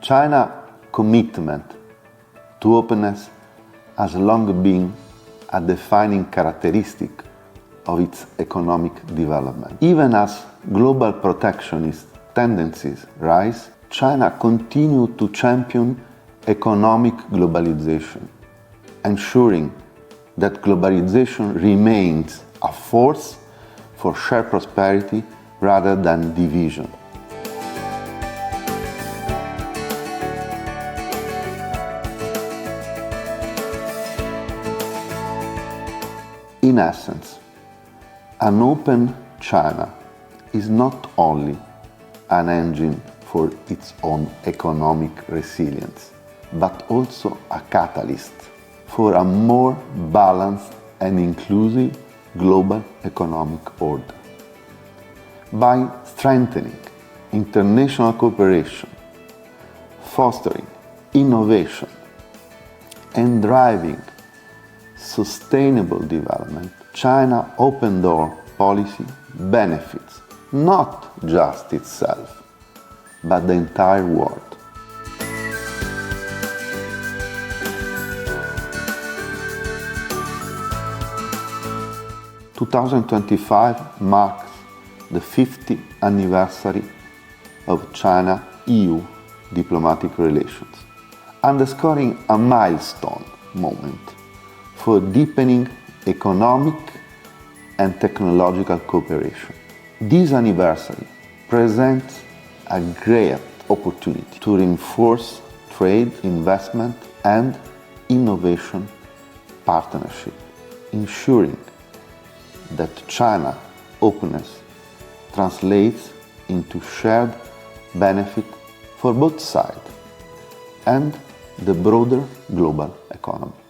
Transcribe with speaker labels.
Speaker 1: China's commitment to openness has long been a defining characteristic of its economic development. Even as global protectionist tendencies rise, China continues to champion economic globalization, ensuring that globalization remains a force for shared prosperity rather than division. In essence, an open China is not only an engine for its own economic resilience, but also a catalyst for a more balanced and inclusive global economic order. By strengthening international cooperation, fostering innovation, and driving sustainable development, China open door policy benefits not just itself, but the entire world. In 2025 marks the 50th anniversary of China-EU diplomatic relations, underscoring a milestone moment for deepening economic and technological cooperation. This anniversary presents a great opportunity to reinforce trade, investment, and innovation partnership, ensuring that China's openness translates into shared benefit for both sides and the broader global economy.